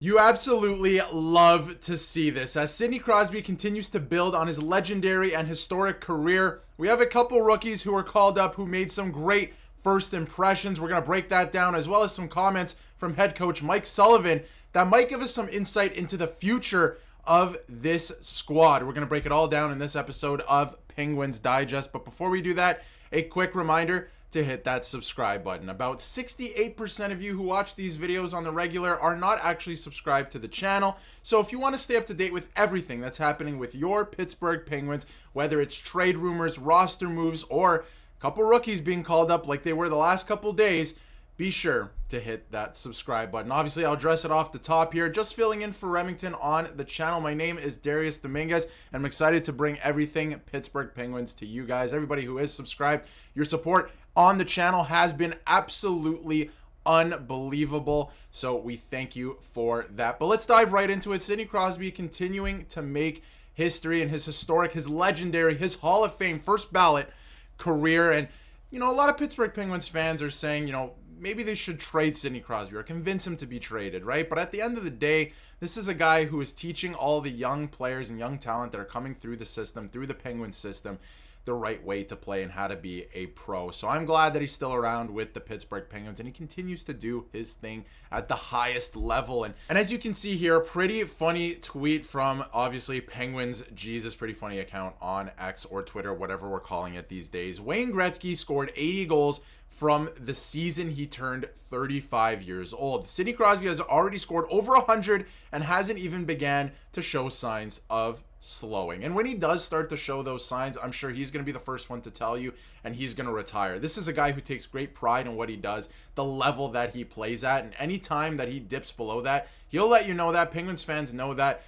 You absolutely love to see this. As Sidney Crosby continues to build on his legendary and historic career, we have a couple rookies who were called up who made some great first impressions. We're going to break that down, as well as some comments from head coach Mike Sullivan that might give us some insight into the future of this squad. We're going to break it all down in this episode of Penguins Digest. But before we do that, a quick reminder to hit that subscribe button. About 68% of you who watch these videos on the regular are not actually subscribed to the channel. So if you want to stay up to date with everything that's happening with your Pittsburgh Penguins, whether it's trade rumors, roster moves, or a couple rookies being called up like they were the last couple days, be sure to hit that subscribe button. Obviously, I'll address it off the top here. Just filling in for Remington on the channel. My name is Darius Domingues, and I'm excited to bring everything Pittsburgh Penguins to you guys. Everybody who is subscribed, your support on the channel has been absolutely unbelievable. So we thank you for that. But let's dive right into it. Sidney Crosby continuing to make history in his historic, his legendary, his Hall of Fame first ballot career. And, a lot of Pittsburgh Penguins fans are saying, maybe they should trade Sidney Crosby or convince him to be traded, right? But at the end of the day, this is a guy who is teaching all the young players and young talent that are coming through the system, through the Penguins system, the right way to play and how to be a pro. So I'm glad that he's still around with the Pittsburgh Penguins and he continues to do his thing at the highest level. And as you can see here, a pretty funny tweet from obviously Penguins Jesus, pretty funny account on X or Twitter, whatever we're calling it these days. Wayne Gretzky scored 80 goals from the season he turned 35 years old. Sidney Crosby has already scored over 100 and hasn't even began to show signs of slowing. And when he does start to show those signs, I'm sure he's going to be the first one to tell you, and he's going to retire. This is a guy who takes great pride in what he does, the level that he plays at, and any time that he dips below that, he'll let you know that. Penguins fans know that.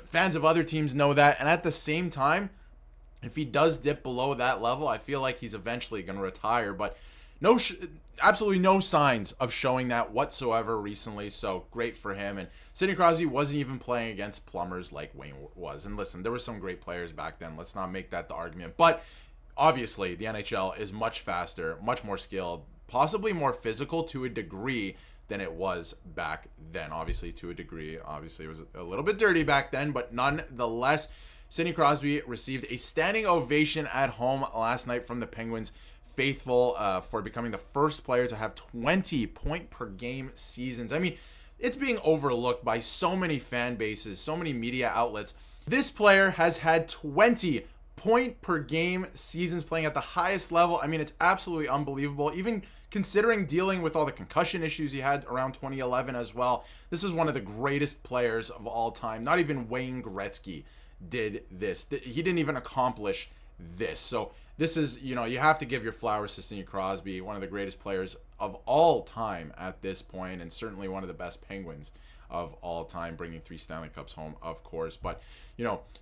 Fans of other teams know that. And at the same time, if he does dip below that level, I feel like he's eventually going to retire. But absolutely no signs of showing that whatsoever recently, so great for him. And Sidney Crosby wasn't even playing against plumbers like Wayne was. And listen, there were some great players back then. Let's not make that the argument. But obviously, the NHL is much faster, much more skilled, possibly more physical to a degree than it was back then. Obviously, to a degree. Obviously, it was a little bit dirty back then, but nonetheless, Sidney Crosby received a standing ovation at home last night from the Penguins faithful for becoming the first player to have 20 point per game seasons. I mean, it's being overlooked by so many fan bases, so many media outlets. This player has had 20 point per game seasons playing at the highest level. I mean, it's absolutely unbelievable. Even considering dealing with all the concussion issues he had around 2011 as well. This is one of the greatest players of all time. Not even Wayne Gretzky did this. He didn't even accomplish this. So this is, you have to give your flowers to Sidney Crosby, one of the greatest players of all time at this point, and certainly one of the best Penguins of all time, bringing 3 Stanley Cups home, of course. But,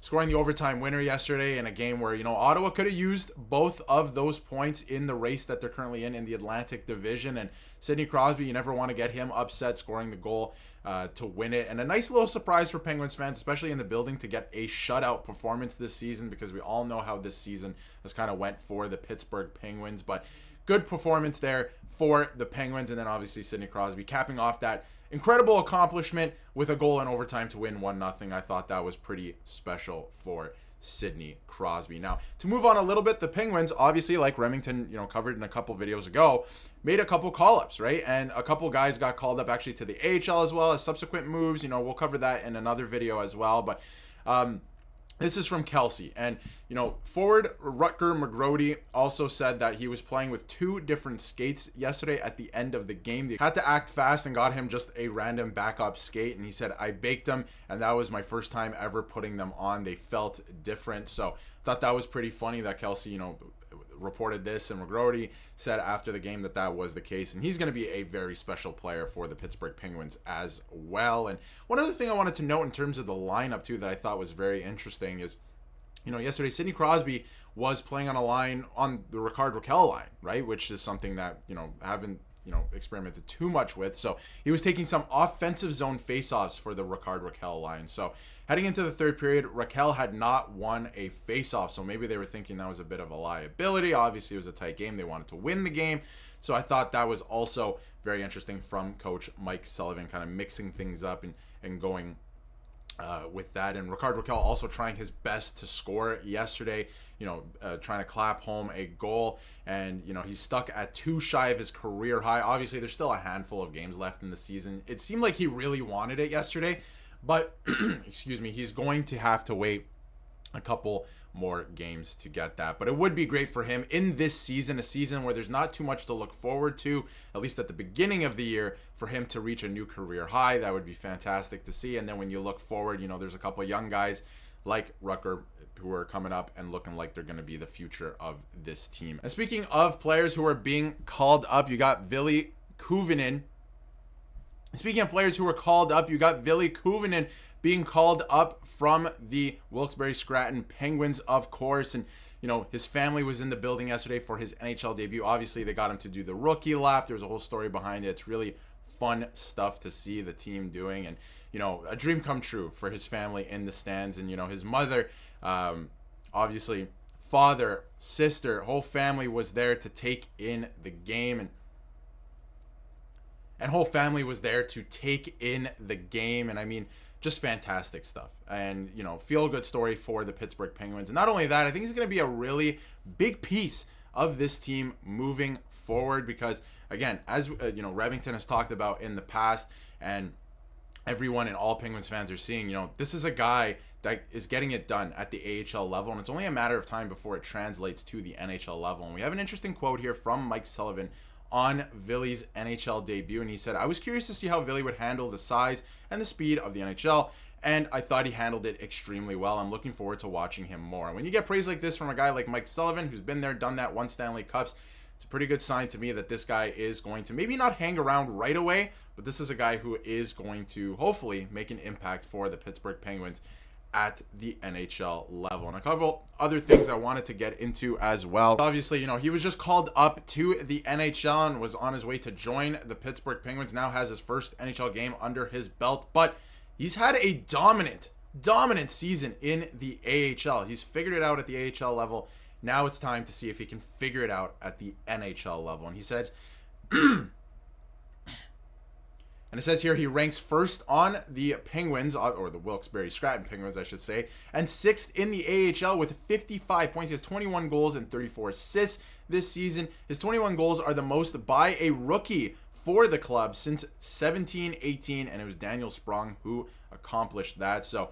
scoring the overtime winner yesterday in a game where, Ottawa could have used both of those points in the race that they're currently in the Atlantic Division. And Sidney Crosby, you never want to get him upset, scoring the goal to win it. And a nice little surprise for Penguins fans, especially in the building, to get a shutout performance this season, because we all know how this season has kind of went for the Pittsburgh Penguins. But good performance there for the Penguins. And then obviously Sidney Crosby capping off that incredible accomplishment with a goal in overtime to win 1-0. I thought that was pretty special for Sidney Crosby. Now, to move on a little bit, the Penguins, obviously, like Remington, covered in a couple videos ago, made a couple call-ups, right? And a couple guys got called up actually to the AHL as well as subsequent moves. We'll cover that in another video as well. But this is from Kelsey. And, forward Rutger McGrody also said that he was playing with 2 different skates yesterday at the end of the game. They had to act fast and got him just a random backup skate. And he said, I baked them, and that was my first time ever putting them on. They felt different. So thought that was pretty funny that Kelsey, reported this, and McGrody said after the game that was the case, and he's going to be a very special player for the Pittsburgh Penguins as well. And one other thing I wanted to note in terms of the lineup too that I thought was very interesting is, yesterday Sidney Crosby was playing on a line on the Rickard Rakell line, right, which is something that haven't experimented too much with. So he was taking some offensive zone faceoffs for the Rickard Rakell line. So heading into the third period, Rakell had not won a faceoff. So maybe they were thinking that was a bit of a liability. Obviously, it was a tight game. They wanted to win the game. So I thought that was also very interesting from Coach Mike Sullivan, kind of mixing things up and and going with that. And Rickard Rakell also trying his best to score yesterday, trying to clap home a goal. And, he's stuck at 2 shy of his career high. Obviously, there's still a handful of games left in the season. It seemed like he really wanted it yesterday, but, excuse me, he's going to have to wait a couple more games to get that. But it would be great for him in this season, a season where there's not too much to look forward to, at least at the beginning of the year, for him to reach a new career high. That would be fantastic to see. And then when you look forward, there's a couple of young guys like Rucker who are coming up and looking like they're going to be the future of this team. And speaking of players who are being called up, you got Ville Koivunen. Speaking of players who were called up, you got Ville Koivunen being called up from the Wilkes-Barre Scranton Penguins, of course. And, his family was in the building yesterday for his NHL debut. Obviously, they got him to do the rookie lap. There was a whole story behind it. It's really fun stuff to see the team doing. And, a dream come true for his family in the stands. And, his mother, obviously, father, sister, whole family was there to take in the game. And whole family was there to take in the game. And I mean, just fantastic stuff. And, feel good story for the Pittsburgh Penguins. And not only that, I think he's going to be a really big piece of this team moving forward because, again, as, Remington has talked about in the past, and everyone and all Penguins fans are seeing, this is a guy that is getting it done at the AHL level. And it's only a matter of time before it translates to the NHL level. And we have an interesting quote here from Mike Sullivan on Ville's NHL debut, and he said, "I was curious to see how Ville would handle the size and the speed of the NHL, and I thought he handled it extremely well. I'm looking forward to watching him more." And when you get praise like this from a guy like Mike Sullivan, who's been there, done that, won Stanley Cups, it's a pretty good sign to me that this guy is going to maybe not hang around right away, but this is a guy who is going to hopefully make an impact for the Pittsburgh Penguins at the NHL level. And a couple other things I wanted to get into as well. Obviously, he was just called up to the NHL and was on his way to join the Pittsburgh Penguins. Now has his first NHL game under his belt, but he's had a dominant season in the AHL. He's figured it out at the AHL level. Now it's time to see if he can figure it out at the NHL level. And he said, and it says here he ranks first on the Penguins, or the Wilkes-Barre Scranton Penguins, I should say, and 6th in the AHL with 55 points. He has 21 goals and 34 assists this season. His 21 goals are the most by a rookie for the club since 17-18, and it was Daniel Sprong who accomplished that. So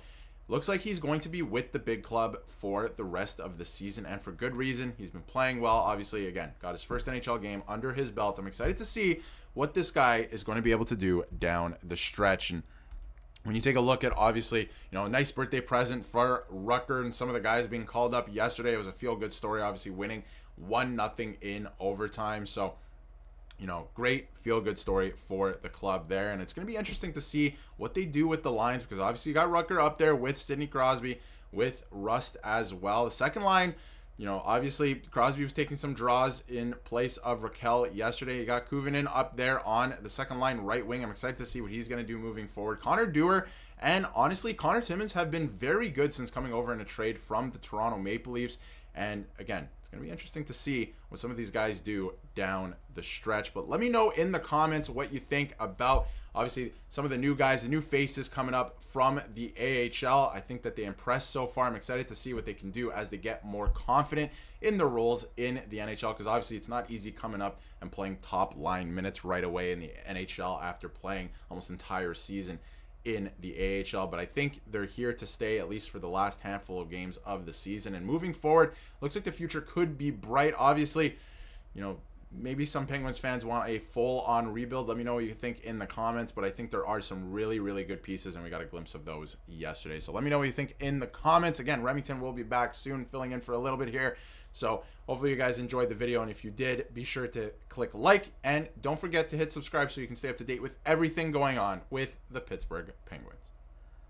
looks like he's going to be with the big club for the rest of the season, and for good reason. He's been playing well. Obviously, again, got his first NHL game under his belt. I'm excited to see what this guy is going to be able to do down the stretch. And when you take a look at, obviously, a nice birthday present for Rucker and some of the guys being called up yesterday. It was a feel-good story, obviously winning 1-0 in overtime. So, great feel-good story for the club there. And it's going to be interesting to see what they do with the lines, because obviously you got Rucker up there with Sidney Crosby, with Rust as well. The second line, obviously Crosby was taking some draws in place of Rakell yesterday. You got Koivunen up there on the second line right wing. I'm excited to see what he's going to do moving forward. Connor Dewar and, honestly, Connor Timmins have been very good since coming over in a trade from the Toronto Maple Leafs. And, again, it's going to be interesting to see what some of these guys do down the stretch. But let me know in the comments what you think about, obviously, some of the new guys, the new faces coming up from the AHL. I think that they impressed so far. I'm excited to see what they can do as they get more confident in their roles in the NHL, because obviously it's not easy coming up and playing top line minutes right away in the NHL after playing almost entire season in the AHL. But I think they're here to stay, at least for the last handful of games of the season. And moving forward, looks like the future could be bright. Obviously, maybe some Penguins fans want a full-on rebuild. Let me know what you think in the comments, but I think there are some really, really good pieces, and we got a glimpse of those yesterday. So let me know what you think in the comments. Again, Remington will be back soon, filling in for a little bit here. So hopefully you guys enjoyed the video, and if you did, be sure to click like, and don't forget to hit subscribe so you can stay up to date with everything going on with the Pittsburgh Penguins.